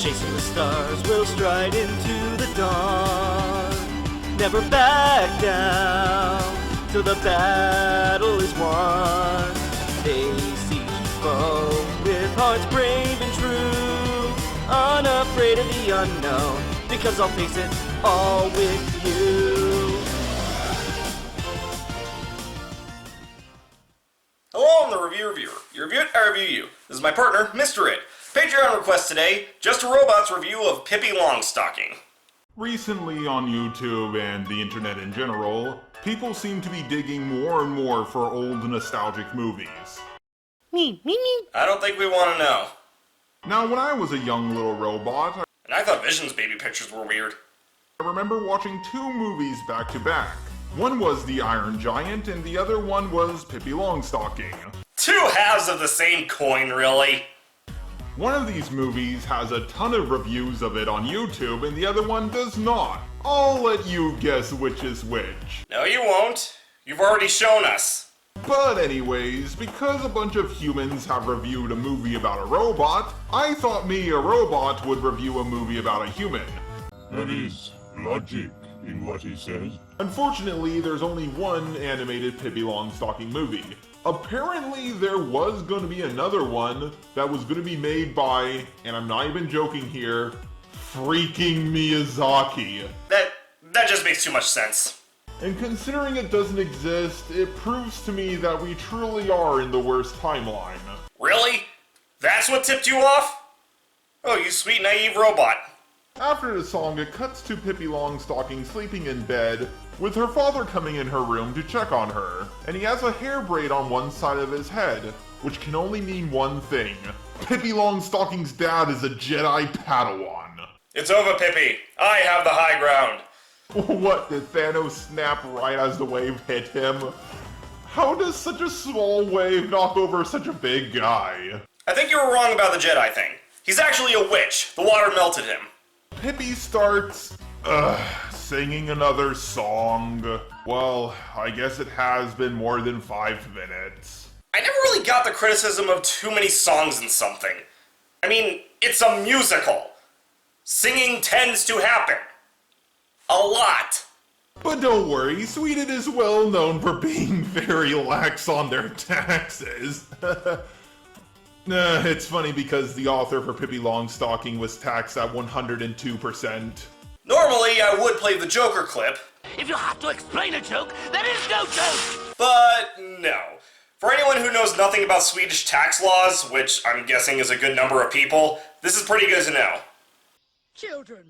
chasing the stars, we'll stride into the dawn. Never back down till the battle is won. Face each foe with hearts brave and true, unafraid of the unknown, because I'll face it all with you. Hello, I'm the Reviewer. You review it, I review you. This is my partner, Mr. It. Patreon request today, Just a Robot's review of Pippi Longstocking. Recently on YouTube and the internet in general, people seem to be digging more and more for old nostalgic movies. Me. I don't think we want to know. Now, when I was a young little robot, And I thought Vision's baby pictures were weird. I remember watching two movies back to back. One was The Iron Giant and the other one was Pippi Longstocking. Two halves of the same coin, really. One of these movies has a ton of reviews of it on YouTube and the other one does not. I'll let you guess which is which. No, you won't. You've already shown us. But anyways, because a bunch of humans have reviewed a movie about a robot, I thought me, a robot, would review a movie about a human. There is logic in what he says. Unfortunately, there's only one animated Pippi Longstocking movie. Apparently, there was going to be another one that was going to be made by, and I'm not even joking here, freaking Miyazaki. That just makes too much sense. And considering it doesn't exist, it proves to me that we truly are in the worst timeline. Really? That's what tipped you off? Oh, you sweet naive robot. After the song, it cuts to Pippi Longstocking sleeping in bed, with her father coming in her room to check on her, and he has a hair braid on one side of his head, which can only mean one thing. Pippi Longstocking's dad is a Jedi Padawan. It's over, Pippi. I have the high ground. What, did Thanos snap right as the wave hit him? How does such a small wave knock over such a big guy? I think you were wrong about the Jedi thing. He's actually a witch. The water melted him. Pippi starts, singing another song. Well, I guess it has been more than 5 minutes. I never really got the criticism of too many songs in something. I mean, it's a musical. Singing tends to happen. A lot. But don't worry, Sweden is well known for being very lax on their taxes. It's funny because the author for Pippi Longstocking was taxed at 102%. Normally, I would play the Joker clip. If you have to explain a joke, there is no joke! But no. For anyone who knows nothing about Swedish tax laws, which I'm guessing is a good number of people, this is pretty good to know. Children,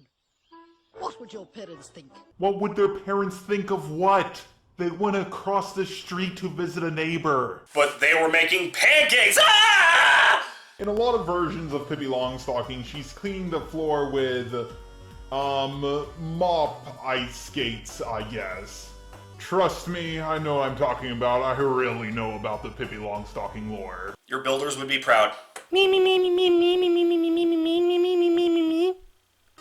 what would your parents think? What would their parents think of what? They went across the street to visit a neighbor. But they were making pancakes! Ah! In a lot of versions of Pippi Longstocking, she's cleaning the floor with, mop ice skates, I guess. Trust me, I know what I'm talking about. I really know about the Pippi Longstocking lore. Your builders would be proud.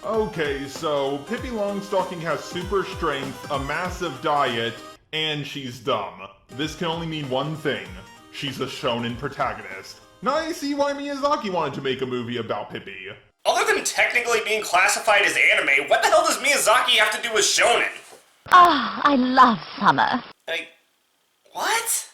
Okay, so Pippi Longstocking has super strength, a massive diet, and she's dumb. This can only mean one thing. She's a shonen protagonist. Now I see why Miyazaki wanted to make a movie about Pippi. Other than technically being classified as anime, what the hell does Miyazaki have to do with shonen? Ah, I love summer. What?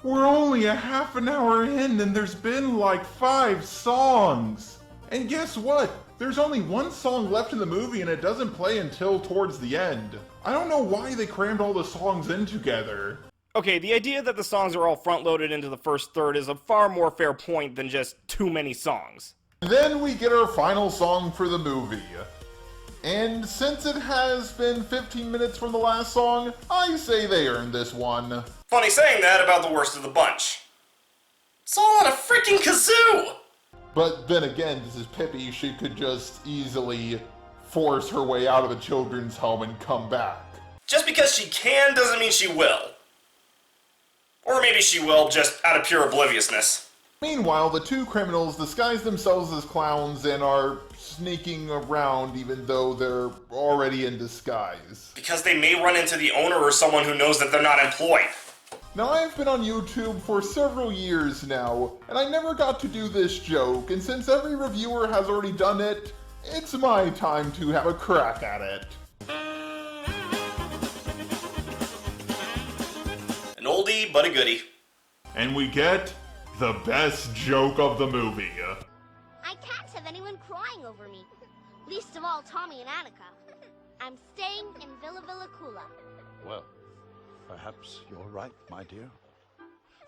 We're only a half an hour in and there's been like 5 songs. And guess what? There's only one song left in the movie and it doesn't play until towards the end. I don't know why they crammed all the songs in together. Okay, the idea that the songs are all front-loaded into the first third is a far more fair point than just too many songs. Then we get our final song for the movie. And since it has been 15 minutes from the last song, I say they earned this one. Funny saying that about the worst of the bunch. It's all on a freaking kazoo! But then again, this is Pippi. She could just easily force her way out of a children's home and come back. Just because she can doesn't mean she will. Or maybe she will, just out of pure obliviousness. Meanwhile, the two criminals disguise themselves as clowns and are sneaking around even though they're already in disguise. Because they may run into the owner or someone who knows that they're not employed. Now, I've been on YouTube for several years now, and I never got to do this joke, and since every reviewer has already done it, it's my time to have a crack at it. An oldie but a goodie. And we get the best joke of the movie. I can't have anyone crying over me. Least of all Tommy and Annika. I'm staying in Villa Coola. Well, perhaps you're right, my dear.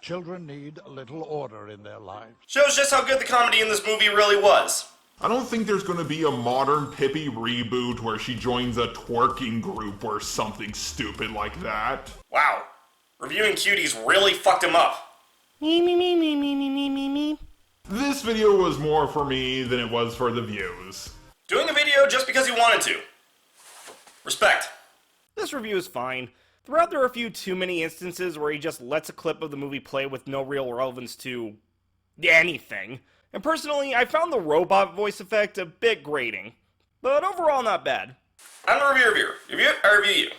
Children need a little order in their lives. Shows just how good the comedy in this movie really was. I don't think there's gonna be a modern Pippi reboot where she joins a twerking group or something stupid like that. Wow. Reviewing cuties really fucked him up. This video was more for me than it was for the views. Doing a video just because he wanted to. Respect. This review is fine. Throughout, there are a few too many instances where he just lets a clip of the movie play with no real relevance to anything. And personally, I found the robot voice effect a bit grating. But overall, not bad. I'm a reviewer. I review you.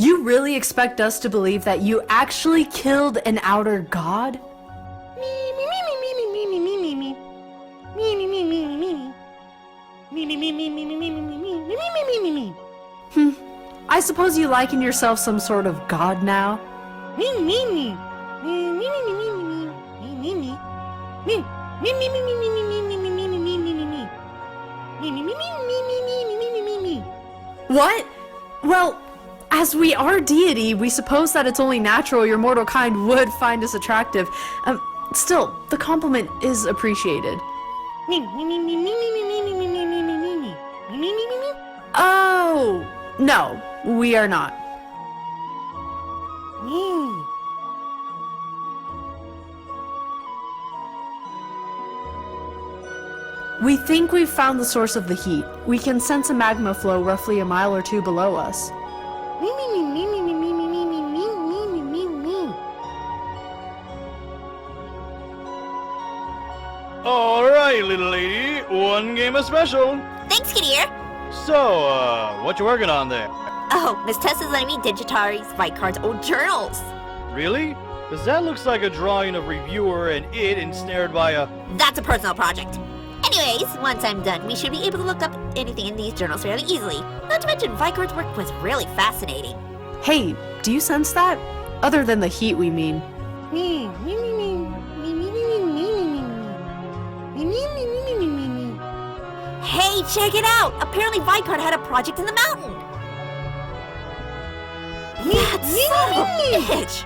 You really expect us to believe that you actually killed an outer god? I suppose you liken yourself some sort of god now? What? Well, as we are deity, we suppose that it's only natural your mortal kind would find us attractive. Still, the compliment is appreciated. Oh, no, we are not. We think we've found the source of the heat. We can sense a magma flow roughly a mile or two below us. Alright, little lady, one game of special. Thanks, Kitty Ear. So, what you working on there? Oh, Miss Tessa's letting me digitize Vicard's old journals. Really? Because that looks like a drawing of reviewer and it ensnared by a... That's a personal project. Anyways, once I'm done, we should be able to look up anything in these journals fairly easily. Not to mention, Vicard's work was really fascinating. Hey, do you sense that? Other than the heat, we mean. Hey, check it out! Apparently Vicard had a project in the mountain! That son of a bitch!